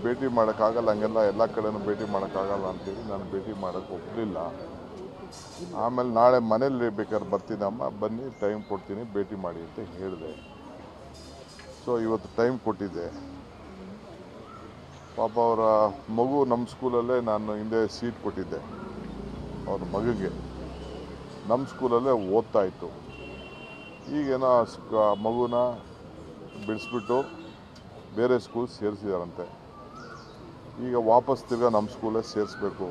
ಭೇಟಿ ಮಾಡೋಕ್ಕಾಗಲ್ಲ, ಹಂಗೆಲ್ಲ ಎಲ್ಲ ಕಡೆನೂ ಭೇಟಿ ಮಾಡೋಕ್ಕಾಗಲ್ಲ ಅಂತೇಳಿ ನಾನು ಭೇಟಿ ಮಾಡೋಕ್ಕೆ ಒಪ್ಪಲಿಲ್ಲ. ಆಮೇಲೆ ನಾಳೆ ಮನೇಲಿ ಬೇಕಾದ್ರೆ ಬರ್ತೀನಮ್ಮ, ಬನ್ನಿ ಟೈಮ್ ಕೊಡ್ತೀನಿ ಭೇಟಿ ಮಾಡಿ ಅಂತ ಹೇಳಿದೆ. ಸೊ ಇವತ್ತು ಟೈಮ್ ಕೊಟ್ಟಿದ್ದೆ. ಪಾಪ ಅವರ ಮಗು ನಮ್ಮ ಸ್ಕೂಲಲ್ಲೇ ನಾನು ಹಿಂದೆ ಸೀಟ್ ಕೊಟ್ಟಿದ್ದೆ. ಅವ್ರ ಮಗುಗೆ ನಮ್ಮ ಸ್ಕೂಲಲ್ಲೇ ಓದ್ತಾ ಇತ್ತು. ಈಗೇನೋ ಮಗುನ ಬಿಡಿಸ್ಬಿಟ್ಟು ಬೇರೆ ಸ್ಕೂಲ್ ಸೇರಿಸಿದಾರಂತೆ. ಈಗ ವಾಪಸ್ ತಿರ್ಗಾ ನಮ್ಮ ಸ್ಕೂಲೇ ಸೇರಿಸ್ಬೇಕು.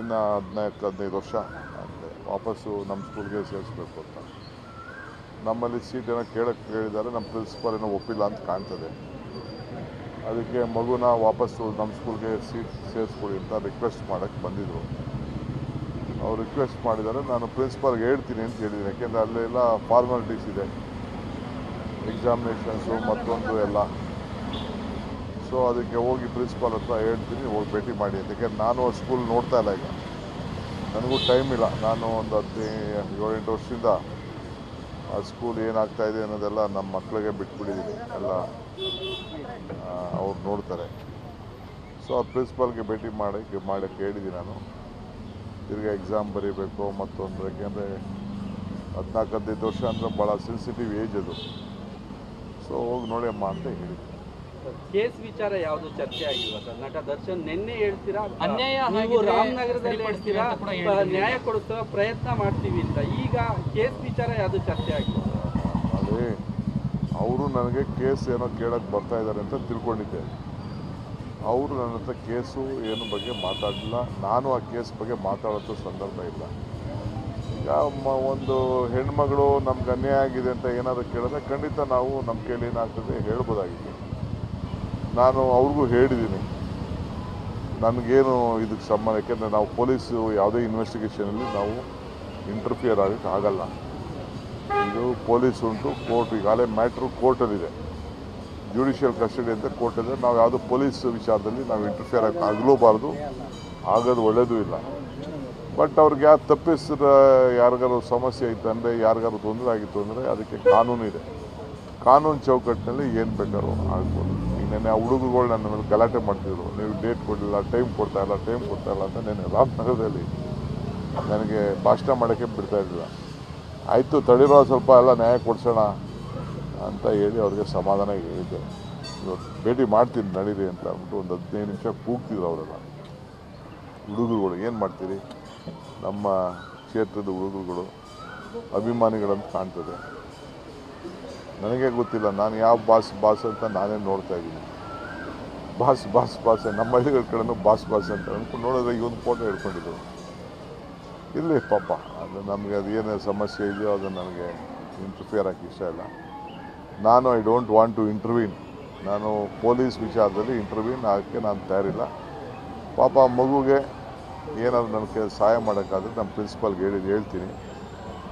ಇನ್ನು 14-15 ವರ್ಷ ಅಂತೆ ವಾಪಸ್ಸು ನಮ್ಮ ಸ್ಕೂಲ್ಗೆ ಸೇರಿಸ್ಬೇಕು ಅಂತ. ನಮ್ಮಲ್ಲಿ ಸೀಟ್ ಏನೋ ಕೇಳಿದ್ದಾರೆ, ನಮ್ಮ ಪ್ರಿನ್ಸಿಪಾಲ್ ಏನೋ ಒಪ್ಪಿಲ್ಲ ಅಂತ ಕಾಣ್ತದೆ. ಅದಕ್ಕೆ ಮಗುನ ವಾಪಸ್ಸು ನಮ್ಮ ಸ್ಕೂಲ್ಗೆ ಸೀಟ್ ಸೇರಿಸ್ಕೊಡಿ ಅಂತ ರಿಕ್ವೆಸ್ಟ್ ಮಾಡೋಕ್ಕೆ ಬಂದಿದ್ದರು. ಅವ್ರು ರಿಕ್ವೆಸ್ಟ್ ಮಾಡಿದ್ದಾರೆ. ನಾನು ಪ್ರಿನ್ಸಿಪಾಲ್ಗೆ ಹೇಳ್ತೀನಿ ಅಂತ ಹೇಳಿದ್ದೀನಿ. ಯಾಕೆಂದರೆ ಅಲ್ಲೆಲ್ಲ ಫಾರ್ಮಾಲಿಟೀಸ್ ಇದೆ, ಎಕ್ಸಾಮಿನೇಷನ್ಸು ಮತ್ತೊಂದು ಎಲ್ಲ. ಸೊ ಅದಕ್ಕೆ ಹೋಗಿ ಪ್ರಿನ್ಸಿಪಾಲ್ ಹತ್ರ ಹೇಳ್ತೀನಿ, ಹೋಗಿ ಭೇಟಿ ಮಾಡಿ ಅಂತ. ಯಾಕೆಂದ್ರೆ ನಾನು ಆ ಸ್ಕೂಲ್ ನೋಡ್ತಾ ಇಲ್ಲ. ಈಗ ನನಗೂ ಟೈಮ್ ಇಲ್ಲ. ನಾನು ಒಂದು 17-8 ವರ್ಷದಿಂದ ಆ ಸ್ಕೂಲ್ ಏನಾಗ್ತಾಯಿದೆ ಅನ್ನೋದೆಲ್ಲ ನಮ್ಮ ಮಕ್ಕಳಿಗೆ ಬಿಟ್ಬಿಟ್ಟಿದ್ದೀನಿ. ಎಲ್ಲ ಅವ್ರು ನೋಡ್ತಾರೆ. ಸೊ ಆ ಪ್ರಿನ್ಸಿಪಾಲ್ಗೆ ಭೇಟಿ ಮಾಡೋಕ್ಕೆ ಹೇಳಿದ್ದೀನಿ ನಾನು. ತಿರ್ಗಿ ಎಕ್ಸಾಮ್ ಬರೀಬೇಕು ಮತ್ತೊಂದು. ಯಾಕೆಂದರೆ 14-15 ವರ್ಷ ಅಂದರೆ ಭಾಳ ಸೆನ್ಸಿಟಿವ್ ಏಜ್ ಅದು. ಸೊ ಹೋಗಿ ನೋಡಿ ಅಮ್ಮ ಅಂತ ಹೇಳಿದ್ದೀನಿ. ಕೇಸ್ ವಿಚಾರ ಯಾವುದು ಚರ್ಚೆ ಆಗಿಲ್ಲ ಸರ್? ನಟ ದರ್ಶನ್ ನಿನ್ನೆ ಹೇಳ್ತೀರಾ ಅನ್ಯಾಯ ನೀವು ರಾಮನಗರದಲ್ಲಿ ಹೇಳ್ತೀರಾ ನ್ಯಾಯ ಕೊಡಿಸೋ ಪ್ರಯತ್ನ ಮಾಡ್ತೀವಿ ಅಂತ. ಈಗ ಕೇಸ್ ವಿಚಾರ ಯಾವುದು ಚರ್ಚೆ ಆಗಿಲ್ಲ? ಅದೇ ಅವರು ನನಗೆ ಕೇಸ್ ಏನೋ ಕೇಳಕ್ಕೆ ಬರ್ತಾ ಇದ್ದಾರೆ ಅಂತ ತಿಳ್ಕೊಂಡಿದ್ದೆ. ಅವರು ನನ್ನ ಹತ್ರ ಕೇಸು ಏನು ಬಗ್ಗೆ ಮಾತಾಡಲಿಲ್ಲ. ನಾನು ಆ ಕೇಸ್ ಬಗ್ಗೆ ಮಾತಾಡೋದು ಸಂದರ್ಭ ಇಲ್ಲ. ಈಗ ಒಂದು ಹೆಣ್ಮಗಳು ನಮ್ಗೆ ಅನ್ಯಾಯ ಆಗಿದೆ ಅಂತ ಏನಾದರೂ ಕೇಳಿದ್ರೆ ಖಂಡಿತ ನಾವು ನಮ್ಮ ಕೈಲಿ ಏನಾಗ್ತದೆ ಹೇಳ್ಬೋದಾಗಿದೆ. ನಾನು ಅವ್ರಿಗೂ ಹೇಳಿದ್ದೀನಿ ನನಗೇನು ಇದಕ್ಕೆ ಸಂಬಂಧ. ಯಾಕೆಂದರೆ ನಾವು ಪೊಲೀಸು ಯಾವುದೇ ಇನ್ವೆಸ್ಟಿಗೇಷನಲ್ಲಿ ನಾವು ಇಂಟರ್ಫಿಯರ್ ಆಗೋಕ್ಕೆ ಆಗಲ್ಲ. ಇದು ಪೊಲೀಸ್ ಉಂಟು, ಕೋರ್ಟ್. ಈಗಾಗಲೇ ಮ್ಯಾಟ್ರು ಕೋರ್ಟಲ್ಲಿದೆ, ಜುಡಿಷಿಯಲ್ ಕಸ್ಟಡಿ ಅಂತ ಕೋರ್ಟಲ್ಲಿ. ನಾವು ಯಾವುದೋ ಪೊಲೀಸ್ ವಿಚಾರದಲ್ಲಿ ನಾವು ಇಂಟರ್ಫಿಯರ್ ಆಗಲೂಬಾರ್ದು, ಆಗೋದು ಒಳ್ಳೆಯದೂ ಇಲ್ಲ. ಬಟ್ ಅವ್ರಿಗೆ ಯಾರು ತಪ್ಪಿಸಿದ ಯಾರಿಗಾರು ಸಮಸ್ಯೆ ಇತ್ತು ಅಂದರೆ, ಯಾರಿಗಾರು ತೊಂದರೆ ಆಗಿತ್ತು ಅಂದರೆ ಅದಕ್ಕೆ ಕಾನೂನು ಇದೆ. ಕಾನೂನು ಚೌಕಟ್ಟಿನಲ್ಲಿ ಏನು ಬೇಕಾದ್ರೂ ಆಗ್ಬೋದು. ಈಗ ನೆನ್ನೆ ಆ ಹುಡುಗರುಗಳು ನನ್ನ ಮೇಲೆ ಗಲಾಟೆ ಮಾಡ್ತಿದ್ರು, ನೀವು ಡೇಟ್ ಕೊಡಲಿಲ್ಲ, ಟೈಮ್ ಕೊಡ್ತಾ ಇಲ್ಲ ಅಂತ. ನೆನ್ನೆ ರಾಮನಗರದಲ್ಲಿ ನನಗೆ ಭಾಷಣ ಮಾಡೋಕ್ಕೆ ಬಿಡ್ತಾ ಇರಲಿಲ್ಲ. ಆಯಿತು ತಡೀರೋ ಸ್ವಲ್ಪ ಎಲ್ಲ ನ್ಯಾಯ ಕೊಡಿಸೋಣ ಅಂತ ಹೇಳಿ ಅವ್ರಿಗೆ ಸಮಾಧಾನ ಹೇಳಿದ್ದೆ. ಇವತ್ತು ಭೇಟಿ ಮಾಡ್ತೀನಿ ನಡೀರಿ ಅಂತ ಅಂದ್ಬಿಟ್ಟು ಒಂದು 15 ನಿಮಿಷ ಕೂಗ್ತಿದ್ರು ಅವರೆಲ್ಲ ಹುಡುಗರುಗಳು. ಏನು ಮಾಡ್ತೀರಿ, ನಮ್ಮ ಕ್ಷೇತ್ರದ ಹುಡುಗರುಗಳು ಅಭಿಮಾನಿಗಳಂತ ಕಾಣ್ತದೆ. ನನಗೆ ಗೊತ್ತಿಲ್ಲ ನಾನು ಯಾವ ಬಾಸ್ ಅಂತ ನಾನೇ ನೋಡ್ತಾ ಇದ್ದೀನಿ. ಬಾಸ್ ನಮ್ಮ ಹಳ್ಳಿಗಳ ಕಡೆನೂ ಬಾಸ್ ಅಂತ ಅಂದ್ಕೊಂಡು ನೋಡಿದ್ರೆ ಈ ಒಂದು ಫೋಟೋ ಹಿಡ್ಕೊಂಡಿದ್ರು. ಇರಲಿ ಪಾಪ, ಅದು ನಮಗೆ ಅದು ಏನು ಸಮಸ್ಯೆ ಇದೆಯೋ ಅದು ನನಗೆ ಇಂಟರ್ಫಿಯರ್ ಆಗಿ ಇಷ್ಟ ಇಲ್ಲ. ನಾನು ಐ ಡೋಂಟ್ ವಾಂಟ್ ಟು ಇಂಟರ್ವ್ಯೂನ್. ನಾನು ಪೊಲೀಸ್ ವಿಚಾರದಲ್ಲಿ ಇಂಟರ್ವ್ಯೂನ್ ಆಗೋಕ್ಕೆ ನಾನು ತಯಾರಿಲ್ಲ. ಪಾಪ ಮಗುಗೆ ಏನಾದರೂ ನನಗೆ ಸಹಾಯ ಮಾಡೋಕ್ಕಾದ್ರೆ ನಮ್ಮ ಪ್ರಿನ್ಸಿಪಾಲ್ಗೆ ಹೇಳ್ತೀನಿ.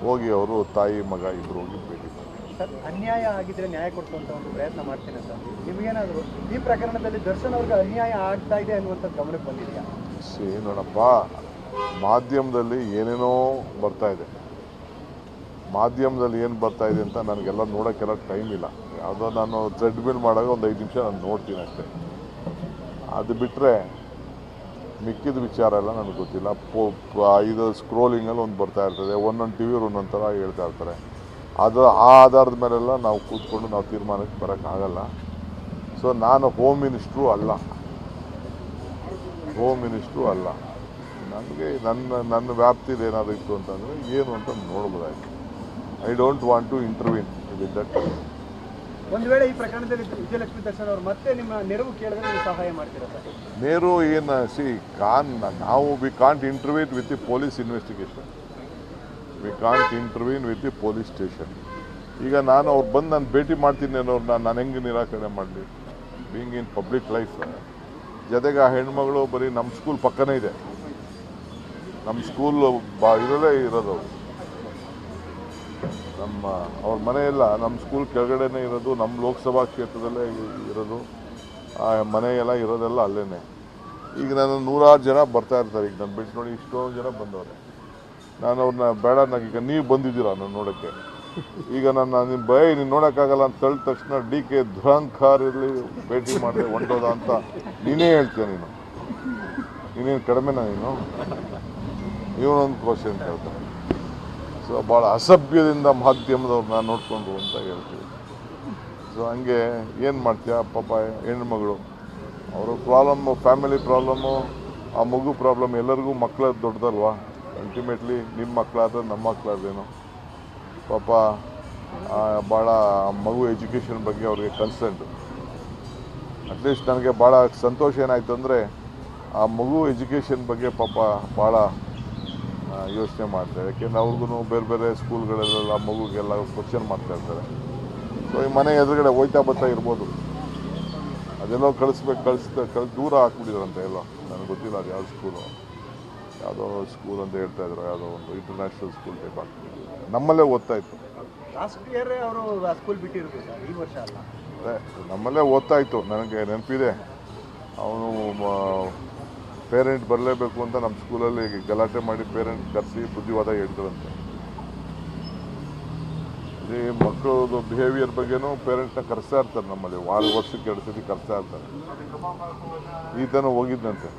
ಹೋಗಿ ಅವರು ತಾಯಿ ಮಗ ಇಬ್ಬರು ಹೋಗಿ ಭೇಟಿ ಮಾಡಿ. ಸರ್, ಅನ್ಯಾಯ ಆಗಿದ್ರೆ ನ್ಯಾಯ ಕೊಡಿಸುವಂಥ ಒಂದು ಪ್ರಯತ್ನ ಮಾಡ್ತೀನಿ ಅಂತ ನಿಮಗೇನಾದರೂ ಈ ಪ್ರಕರಣದಲ್ಲಿ ದರ್ಶನ್ ಅವ್ರಿಗೆ ಅನ್ಯಾಯ ಆಗ್ತಾ ಇದೆ ಅನ್ನುವಂಥದ್ದು ಗಮನಕ್ಕೆ ಬಂದಿದೆಯಾ? ನೋಡಪ್ಪ, ಮಾಧ್ಯಮದಲ್ಲಿ ಏನೇನೋ ಬರ್ತಾ ಇದೆ. ಮಾಧ್ಯಮದಲ್ಲಿ ಏನು ಬರ್ತಾ ಇದೆ ಅಂತ ನನಗೆಲ್ಲ ನೋಡೋಕ್ಕೆಲ್ಲ ಟೈಮ್ ಇಲ್ಲ. ಯಾವುದೋ ನಾನು ಥ್ರೆಡ್ಮಿಲ್ ಮಾಡಾಗ ಒಂದು 5 ನಿಮಿಷ ನಾನು ನೋಡ್ತೀನಿ ಅಷ್ಟೇ. ಅದು ಬಿಟ್ಟರೆ ಮಿಕ್ಕಿದ ವಿಚಾರ ಎಲ್ಲ ನನಗೆ ಗೊತ್ತಿಲ್ಲ. ಇದು ಸ್ಕ್ರೋಲಿಂಗಲ್ಲಿ ಒಂದು ಬರ್ತಾ ಇರ್ತದೆ, ಒಂದೊಂದು ಟಿ ವಿಯವ್ರು ಒಂದೊಂದು ಥರ ಹೇಳ್ತಾ ಇರ್ತಾರೆ. ಅದು ಆ ಆಧಾರದ ಮೇಲೆಲ್ಲ ನಾವು ಕೂತ್ಕೊಂಡು ನಾವು ತೀರ್ಮಾನಕ್ಕೆ ಬರೋಕ್ಕಾಗಲ್ಲ. ಸೊ ನಾನು ಹೋಮ್ ಮಿನಿಸ್ಟ್ರು ಅಲ್ಲ. ನನಗೆ ನನ್ನ ವ್ಯಾಪ್ತಿಯಲ್ಲಿ ಏನಾದರೂ ಇತ್ತು ಅಂತಂದರೆ ಏನು ಅಂತ ನೋಡ್ಬೋದಾಯ್ತು. I don't want to intervene with that. ಒಂದು ವೇಳೆ ಈ ಪ್ರಕರಣದಲ್ಲಿ ವಿಜಯಲಕ್ಷ್ಮಿ ದರ್ಶನ್ ಅವರು ಮತ್ತೆ ನಿಮ್ಮ ನೆರವು ಕೇಳಿದ್ರೆ ನೀವು ಸಹಾಯ ಮಾಡ್ತೀರಾ ಸರ್? ನೇರು ಏನು ನಾವು we can't ಇಂಟರ್ವ್ಯೂನ್ with the police investigation. We can't ಇಂಟರ್ವ್ಯೂನ್ with the police station. ಈಗ ನಾನು ಅವ್ರು ಬಂದು ನಾನು ಭೇಟಿ ಮಾಡ್ತೀನಿ ಅನ್ನೋರು ನಾನು ಹೆಂಗೆ ನಿರಾಕರಣೆ ಮಾಡಲಿ? Being in public life. ಜೊತೆಗೆ ಆ ಹೆಣ್ಮಗಳು ಬರೀ ನಮ್ಮ ಸ್ಕೂಲ್ ಪಕ್ಕನೇ ಇದೆ. ನಮ್ಮ ಸ್ಕೂಲ್ ಇರೋದು ಅವ್ರ ಮನೆಯೆಲ್ಲ ನಮ್ಮ ಸ್ಕೂಲ್ ಕೆಳಗಡೆನೇ ಇರೋದು. ನಮ್ಮ ಲೋಕಸಭಾ ಕ್ಷೇತ್ರದಲ್ಲೇ ಇರೋದು. ಆ ಮನೆಯೆಲ್ಲ ಇರೋದೆಲ್ಲ ಅಲ್ಲೇ. ಈಗ ನಾನು 100 ಜನ ಬರ್ತಾ ಇರ್ತಾರೆ. ಈಗ ನಾನು ಬಿಟ್ಟು ನೋಡಿ ಇಷ್ಟೊಂದು ಜನ ಬಂದವ್ರೆ. ನಾನು ಅವ್ರನ್ನ ಬೇಡ, ಈಗ ನೀವು ಬಂದಿದ್ದೀರಾ ನಾನು ನೋಡೋಕ್ಕೆ. ಈಗ ನನ್ನ ನೀನು ನೋಡೋಕ್ಕಾಗಲ್ಲ ಅಂತ ತಳ್ಳ ತಕ್ಷಣ DK ದುರಂಕಾರ್ ಇರಲಿ ಭೇಟಿ ಮಾಡಿದೆ ಹೊಂಟೋದ ಅಂತ ನೀನೇ ಹೇಳ್ತೀಯ. ನೀನೇನು ಕಡಿಮೆನಾ ನೀನು? ಇವನೊಂದು ಕ್ವಶನ್ ಕೇಳ್ತಾನೆ. ಸೊ ಭಾಳ ಅಸಭ್ಯದಿಂದ ಮಾಧ್ಯಮದವ್ರನ್ನ ನೋಡಿಕೊಂಡು ಅಂತ ಹೇಳ್ತೀವಿ. ಸೊ ಹಂಗೆ ಏನು ಮಾಡ್ತೀಯ ಪಾಪ ಹೆಣ್ಮಗಳು, ಅವರು ಪ್ರಾಬ್ಲಮ್ಮು, ಫ್ಯಾಮಿಲಿ ಪ್ರಾಬ್ಲಮ್ಮು, ಆ ಮಗು ಪ್ರಾಬ್ಲಮ್, ಎಲ್ಲರಿಗೂ ಮಕ್ಕಳ ದೊಡ್ಡದಲ್ವಾ. ಅಲ್ಟಿಮೇಟ್ಲಿ ನಿಮ್ಮ ಮಕ್ಕಳಾದ್ರೆ ನಮ್ಮ ಮಕ್ಕಳಾದ್ರೇನು ಪಾಪ ಭಾಳ ಮಗು ಎಜುಕೇಷನ್ ಬಗ್ಗೆ ಅವ್ರಿಗೆ ಕನ್ಸರ್ನ್ಡು. ಅಟ್ಲೀಸ್ಟ್ ನನಗೆ ಭಾಳ ಸಂತೋಷ ಏನಾಯಿತು ಅಂದರೆ ಆ ಮಗು ಎಜುಕೇಷನ್ ಬಗ್ಗೆ ಪಾಪ ಭಾಳ ಯೋಚನೆ ಮಾಡ್ತಾರೆ. ಯಾಕೆಂದರೆ ಅವ್ರಿಗೂ ಬೇರೆ ಬೇರೆ ಸ್ಕೂಲ್ಗಳಲ್ಲೆಲ್ಲ ಮಗುಗೆಲ್ಲ ಕ್ವಶನ್ ಮಾಡ್ತಾಯಿರ್ತಾರೆ. ಸೊ ಈ ಮನೆ ಎದುರುಗಡೆ ಹೋಯ್ತಾ ಬರ್ತಾ ಇರ್ಬೋದು, ಅದೆಲ್ಲೋ ದೂರ ಹಾಕ್ಬಿಟ್ಟಿದ್ರಂತೆ ಎಲ್ಲೋ, ನನಗೆ ಗೊತ್ತಿಲ್ಲ ಅದು ಯಾವ ಸ್ಕೂಲು, ಯಾವುದೋ ಸ್ಕೂಲ್ ಅಂತ ಹೇಳ್ತಾಯಿದ್ರು, ಯಾವುದೋ ಒಂದು ಇಂಟರ್ನ್ಯಾಷನಲ್ ಸ್ಕೂಲ್ ಟೈಪ್ ಆಗ್ತಿದ್ರು. ನಮ್ಮಲ್ಲೇ ಓದ್ತಾ ಇತ್ತು. ಲಾಸ್ಟ್ ಇಯರ್ ಅವರು ಸ್ಕೂಲ್ ಬಿಟ್ಟಿರೋದು ಸರ್, ಈ ವರ್ಷ ಅಲ್ಲ. ನಮ್ಮಲ್ಲೇ ಓದ್ತಾ ಇತ್ತು, ನನಗೆ ನೆನಪಿದೆ. ಅವನು ಪೇರೆಂಟ್ ಬರಲೇಬೇಕು ಅಂತ ನಮ್ಮ ಸ್ಕೂಲಲ್ಲಿ ಗಲಾಟೆ ಮಾಡಿ ಪೇರೆಂಟ್ ಕರೆಸಿ ಬುದ್ಧಿವಾದ ಹೇಳ್ತಾರಂತೆ. ಈ ಮಕ್ಕಳದು ಬಿಹೇವಿಯರ್ ಬಗ್ಗೆನೂ ಪೇರೆಂಟ್ನ ಕರೆಸ್ತಾ ಇರ್ತಾರೆ ನಮ್ಮಲ್ಲಿ, ವರ್ಷಕ್ಕೆ 2 ಸತಿ ಕರೆಸ್ತಾ ಇರ್ತಾರೆ. ಈತನೂ ಹೋಗಿದ್ದಂತೆ.